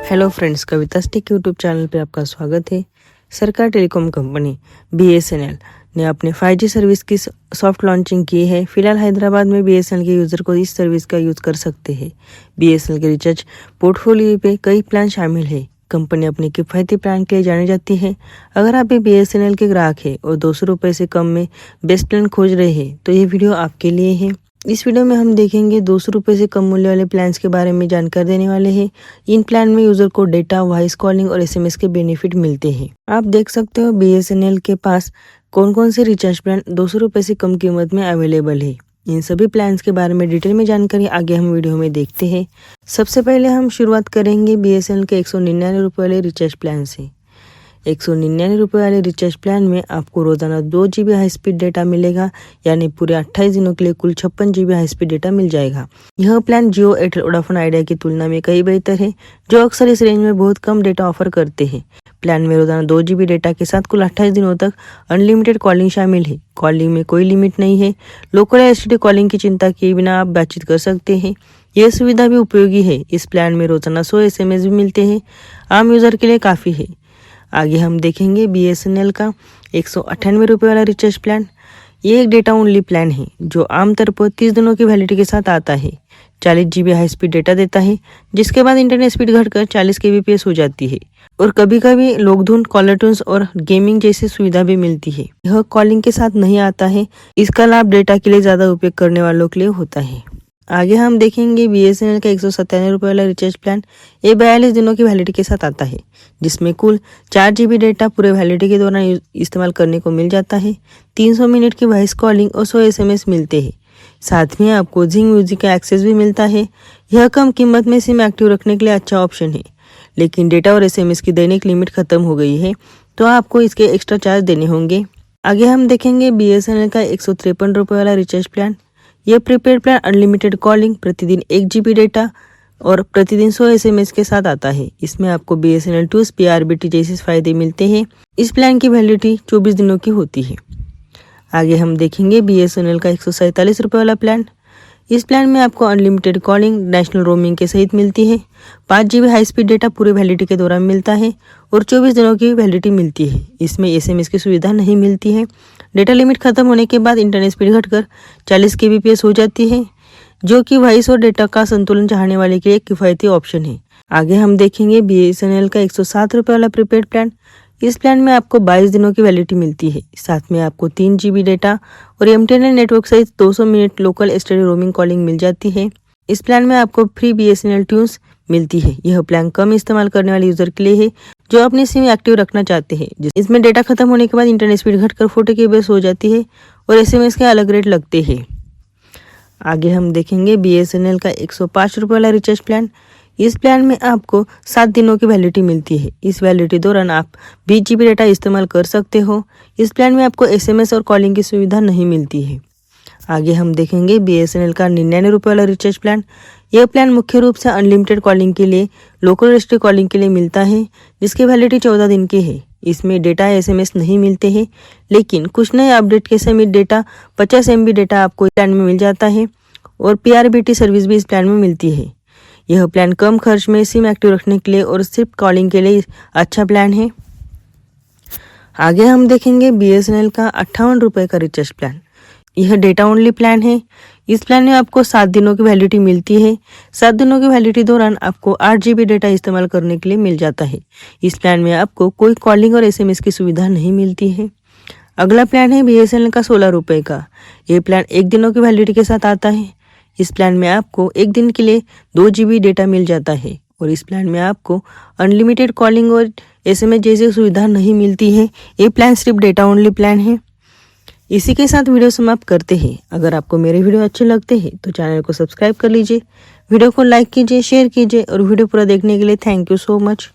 Hello friends, Kavita's tech YouTube channel पे आपका स्वागत है। सरकार टेलीकॉम कंपनी BSNL ने अपने 5G सर्विस की सॉफ्ट लॉन्चिंग की है। फिलहाल हैदराबाद में BSNL के यूज़र को इस सर्विस का यूज़ कर सकते हैं। BSNL के रिचार्ज पोर्टफोलियो पे कई प्लान शामिल है। कंपनी अपने किफ़ायती प्लान के लिए जानी जाती है। अगर आप भी BSNL के ग्राहक हैं और 200 रुपये से कम में बेस्ट प्लान खोज रहे हैं तो ये वीडियो आपके लिए है। इस वीडियो में हम देखेंगे 200 रुपये से कम मूल्य वाले प्लान्स के बारे में जानकारी देने वाले हैं। इन प्लान में यूजर को डेटा, वॉइस कॉलिंग और SMS के बेनिफिट मिलते हैं। आप देख सकते हो BSNL के पास कौन कौन से रिचार्ज प्लान 200 रुपये से कम कीमत में अवेलेबल है। इन सभी प्लान्स के बारे में डिटेल में जानकारी आगे हम वीडियो में देखते हैं। सबसे पहले हम शुरुआत करेंगे BSNL के 199 रुपये वाले रिचार्ज प्लान से। 199 रुपये वाले रिचार्ज प्लान में आपको रोजाना 2 GB हाई स्पीड डेटा मिलेगा, यानी पूरे 28 दिनों के लिए कुल 56 GB हाई स्पीड डेटा मिल जाएगा। यह प्लान जियो, एयरटेल, वोडाफोन आइडिया की तुलना में कई बेहतर है, जो अक्सर इस रेंज में बहुत कम डेटा ऑफर करते हैं। प्लान में रोजाना 2 GB डेटा के साथ कुल 28 दिनों तक अनलिमिटेड कॉलिंग शामिल है। कॉलिंग में कोई लिमिट नहीं है। लोकल या STD कॉलिंग की चिंता किए बिना आप बातचीत कर सकते हैं। यह सुविधा भी उपयोगी है। इस प्लान में रोजाना 100 SMS भी मिलते हैं। आम यूजर के लिए काफ़ी है। आगे हम देखेंगे BSNL का 198 रुपये वाला रिचार्ज प्लान। ये एक डेटा ओनली प्लान है जो आमतौर पर 30 दिनों की वैलिडिटी के साथ आता है। 40 GB हाई स्पीड डेटा देता है, जिसके बाद इंटरनेट स्पीड घटकर 40 kbps हो जाती है और कभी कभी लोकधुन, कॉलर ट्यून्स और गेमिंग जैसी सुविधा भी मिलती है। यह कॉलिंग के साथ नहीं आता है। इसका लाभ डेटा के लिए ज़्यादा उपयोग करने वालों के लिए होता है। आगे हम देखेंगे BSNL का 197 रुपये वाला रिचार्ज प्लान। ये 42 दिनों की वैलिडिटी के साथ आता है, जिसमें कुल 4 GB डेटा पूरे वैलिडिटी के दौरान इस्तेमाल करने को मिल जाता है। 300 मिनट की वॉइस कॉलिंग और 100 SMS मिलते हैं। साथ में आपको जिंग म्यूजिक का एक्सेस भी मिलता है। यह कम कीमत में सिम एक्टिव रखने के लिए अच्छा ऑप्शन है, लेकिन डेटा और SMS की दैनिक लिमिट खत्म हो गई है, तो आपको इसके एक्स्ट्रा चार्ज देने होंगे। आगे हम देखेंगे BSNL का 153 रुपये वाला रिचार्ज प्लान। यह प्रीपेड प्लान अनलिमिटेड कॉलिंग, प्रतिदिन 1 GB डेटा और प्रतिदिन 100 SMS के साथ आता है। इसमें आपको BSNL टूल्स, PRBT जैसे फायदे मिलते हैं। इस प्लान की वैलिडिटी 24 दिनों की होती है। आगे हम देखेंगे BSNL का 147 रुपये वाला प्लान। इस प्लान में आपको अनलिमिटेड कॉलिंग, नेशनल रोमिंग के सहित मिलती है। 5 GB हाई स्पीड डेटा पूरे वैलिडिटी के दौरान मिलता है और 24 दिनों की वैलिडिटी मिलती है। इसमें SMS की सुविधा नहीं मिलती है। डेटा लिमिट खत्म होने के बाद इंटरनेट स्पीड घटकर 40 kbps हो जाती है, जो कि वॉइस और डेटा का संतुलन चाहने वाले के लिए एक किफ़ायती ऑप्शन है। आगे हम देखेंगे BSNL का 107 रुपये वाला प्रीपेड प्लान। इस प्लान में आपको 22 दिनों की वैलिडिटी मिलती है। साथ में आपको 3 GB डेटा और MTNL नेटवर्क सहित 200 minute local STD roaming calling मिल जाती है। इस प्लान में आपको फ्री BSNL ट्यून्स मिलती है। यह प्लान कम इस्तेमाल करने वाले यूजर के लिए है, जो अपनी सिम एक्टिव रखना चाहते हैं। इसमें डेटा खत्म होने के बाद इंटरनेट स्पीड घटकर 40 kbps हो जाती है और SMS के अलग रेट लगते हैं। आगे हम देखेंगे BSNL का 105 रुपये वाला रिचार्ज प्लान। इस प्लान में आपको 7 दिनों की वैलिडिटी मिलती है। इस वैलिडिटी दौरान आप 20 GB डेटा इस्तेमाल कर सकते हो। इस प्लान में आपको SMS और कॉलिंग की सुविधा नहीं मिलती है। आगे हम देखेंगे BSNL का 99 रुपये वाला रिचार्ज प्लान। यह प्लान मुख्य रूप से अनलिमिटेड कॉलिंग के लिए, लोकल STD कॉलिंग के लिए मिलता है, जिसकी वैलिडिटी 14 दिन की है। इसमें डेटा SMS नहीं मिलते हैं, लेकिन कुछ नए अपडेट के समिट डेटा 50 MB डेटा आपको इस प्लान में मिल जाता है और PRBT सर्विस भी इस प्लान में मिलती है। यह प्लान कम खर्च में सिम एक्टिव रखने के लिए और सिर्फ कॉलिंग के लिए अच्छा प्लान है। आगे हम देखेंगे BSNL का 58 रुपये का रिचार्ज प्लान। यह डेटा ओनली प्लान है। इस प्लान में आपको 7 दिनों की वैलिडिटी मिलती है। 7 दिनों की वैलिडिटी दौरान आपको 8 GB डेटा इस्तेमाल करने के लिए मिल जाता है। इस प्लान में आपको कोई कॉलिंग और SMS की सुविधा नहीं मिलती है। अगला प्लान है BSNL का 16 रुपये का। यह प्लान 1 दिनों की वैलिडिटी के साथ आता है। इस प्लान में आपको 1 दिन के लिए 2 GB डेटा मिल जाता है और इस प्लान में आपको अनलिमिटेड कॉलिंग और SMS जैसी सुविधा नहीं मिलती है। ये प्लान सिर्फ डेटा ओनली प्लान है। इसी के साथ वीडियो समाप्त करते हैं। अगर आपको मेरे वीडियो अच्छे लगते हैं तो चैनल को सब्सक्राइब कर लीजिए, वीडियो को लाइक कीजिए, शेयर कीजिए और वीडियो पूरा देखने के लिए थैंक यू सो मच।